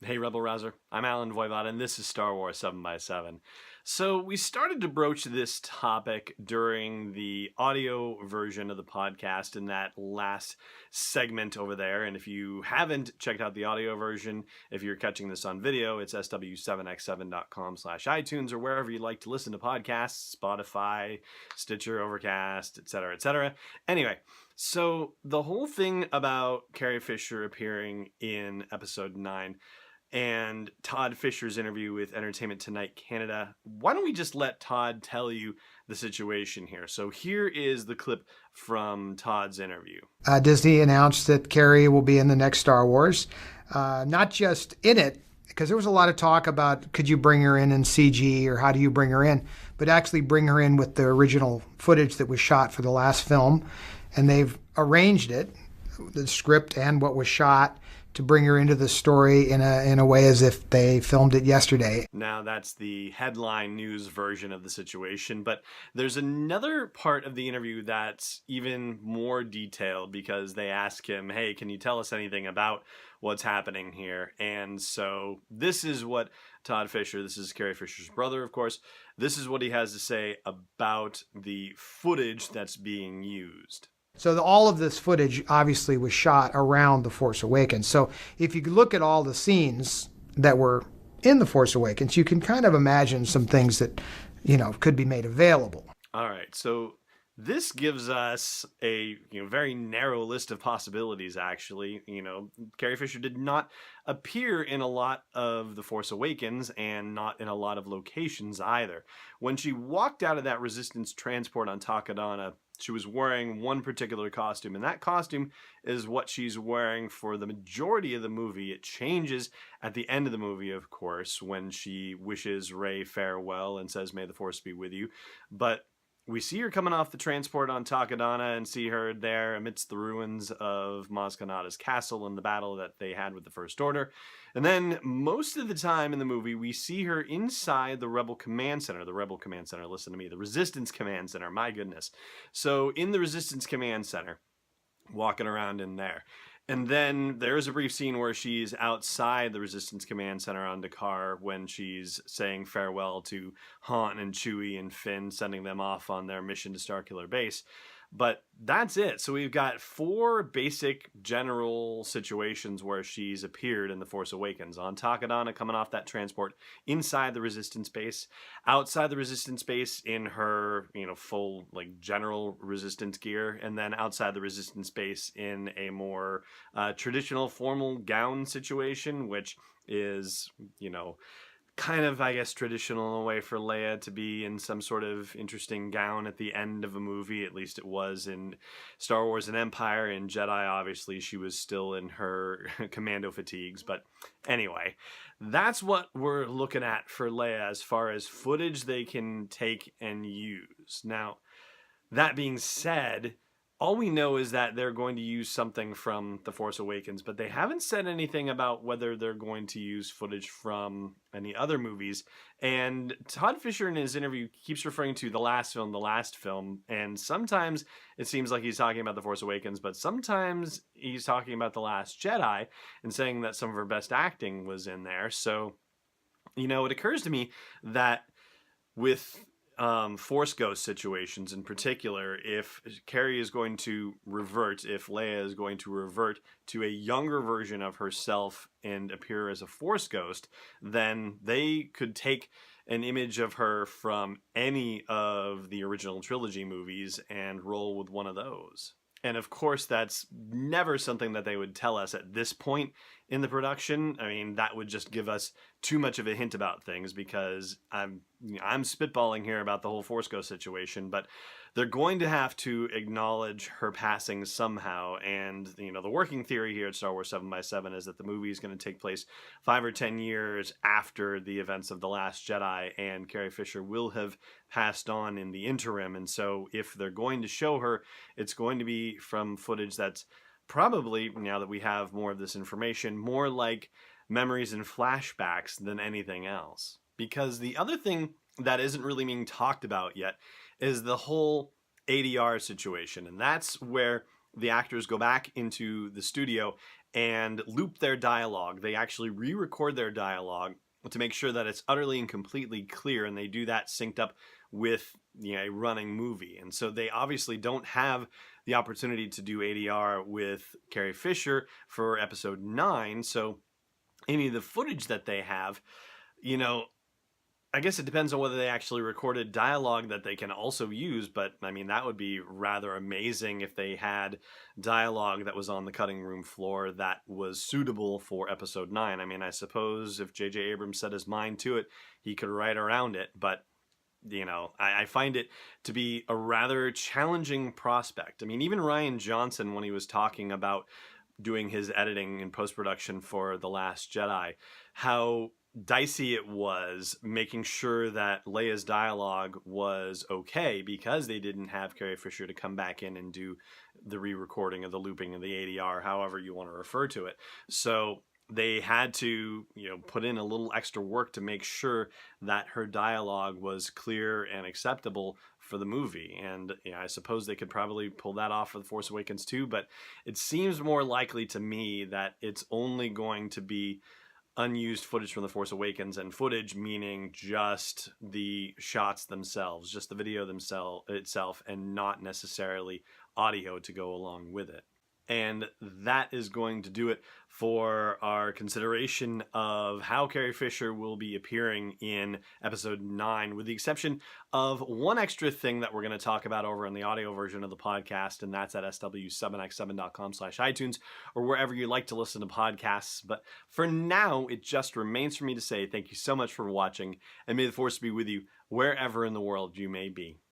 Hey, Rebel Rouser. I'm Alan Voivod, and this is Star Wars 7 by 7. So, we started to broach this topic during the audio version of the podcast in that last segment over there. And if you haven't checked out the audio version, if you're catching this on video, it's sw7x7.com/iTunes or wherever you like to listen to podcasts, Spotify, Stitcher, Overcast, etc., etc. Anyway, so the whole thing about Carrie Fisher appearing in episode 9 and Todd Fisher's interview with Entertainment Tonight Canada. Why don't we just let Todd tell you the situation here? So here is the clip from Todd's interview. Disney announced that Carrie will be in the next Star Wars. Not just in it, because there was a lot of talk about could you bring her in CG or how do you bring her in, but actually bring her in with the original footage that was shot for the last film. And they've arranged it, the script and what was shot, to bring her into the story in a way as if they filmed it yesterday. Now, that's the headline news version of the situation, but there's another part of the interview that's even more detailed because they ask him, hey, can you tell us anything about what's happening here? And so this is what Todd Fisher, this is Carrie Fisher's brother, of course, this is what he has to say about the footage that's being used. So all of this footage obviously was shot around The Force Awakens. So if you look at all the scenes that were in The Force Awakens, you can kind of imagine some things that, could be made available. All right. So this gives us a very narrow list of possibilities, actually. Carrie Fisher did not appear in a lot of The Force Awakens and not in a lot of locations either. When she walked out of that Resistance transport on Takodana, she was wearing one particular costume, and that costume is what she's wearing for the majority of the movie. It changes at the end of the movie, of course, when she wishes Rey farewell and says, "May the Force be with you." But we see her coming off the transport on Takodana and see her there amidst the ruins of Maz Kanata's castle in the battle that they had with the First Order. And then most of the time in the movie, we see her inside the Rebel Command Center. Listen to me, the Resistance Command Center, my goodness. So in the Resistance Command Center, walking around in there. And then there's a brief scene where she's outside the Resistance Command Center on Dakar when she's saying farewell to Han and Chewie and Finn, sending them off on their mission to Starkiller Base. But that's it. So we've got 4 basic general situations where she's appeared in The Force Awakens. On Takodana, coming off that transport inside the Resistance base, outside the Resistance base in her, full general Resistance gear, and then outside the Resistance base in a more traditional formal gown situation, which is, kind of, I guess, traditional in a way for Leia to be in some sort of interesting gown at the end of a movie. At least it was in Star Wars and Empire. In Jedi, obviously, she was still in her commando fatigues. But anyway, that's what we're looking at for Leia as far as footage they can take and use. Now, that being said, all we know is that they're going to use something from The Force Awakens, but they haven't said anything about whether they're going to use footage from any other movies. And Todd Fisher in his interview keeps referring to the last film, and sometimes it seems like he's talking about The Force Awakens, but sometimes he's talking about The Last Jedi and saying that some of her best acting was in there. So, it occurs to me that with Force Ghost situations in particular, if Carrie is going to revert, if Leia is going to revert to a younger version of herself and appear as a Force Ghost, then they could take an image of her from any of the original trilogy movies and roll with one of those. And of course, that's never something that they would tell us at this point in the production. I mean, that would just give us too much of a hint about things because I'm spitballing here about the whole Force Ghost situation, but they're going to have to acknowledge her passing somehow. And, the working theory here at Star Wars 7 by 7 is that the movie is going to take place 5 or 10 years after the events of The Last Jedi, and Carrie Fisher will have passed on in the interim. And so if they're going to show her, it's going to be from footage that's probably, now that we have more of this information, more like memories and flashbacks than anything else. Because the other thing that isn't really being talked about yet is the whole ADR situation. And that's where the actors go back into the studio and loop their dialogue. They actually re-record their dialogue to make sure that it's utterly and completely clear, and they do that synced up with a running movie. And so they obviously don't have the opportunity to do ADR with Carrie Fisher for episode 9. So any of the footage that they have, I guess it depends on whether they actually recorded dialogue that they can also use, but I mean, that would be rather amazing if they had dialogue that was on the cutting room floor that was suitable for episode 9. I mean, I suppose if J.J. Abrams set his mind to it, he could write around it, but I find it to be a rather challenging prospect. I mean, even Rian Johnson, when he was talking about doing his editing and post-production for The Last Jedi, how dicey it was making sure that Leia's dialogue was okay because they didn't have Carrie Fisher to come back in and do the re-recording of the looping of the ADR, however you want to refer to it. So they had to, put in a little extra work to make sure that her dialogue was clear and acceptable for the movie. And I suppose they could probably pull that off for The Force Awakens too, but it seems more likely to me that it's only going to be unused footage from The Force Awakens, and footage meaning just the shots themselves, just the video itself, and not necessarily audio to go along with it. And that is going to do it for our consideration of how Carrie Fisher will be appearing in episode 9, with the exception of one extra thing that we're going to talk about over in the audio version of the podcast, and that's at sw7x7.com/iTunes, or wherever you like to listen to podcasts. But for now, it just remains for me to say thank you so much for watching, and may the Force be with you wherever in the world you may be.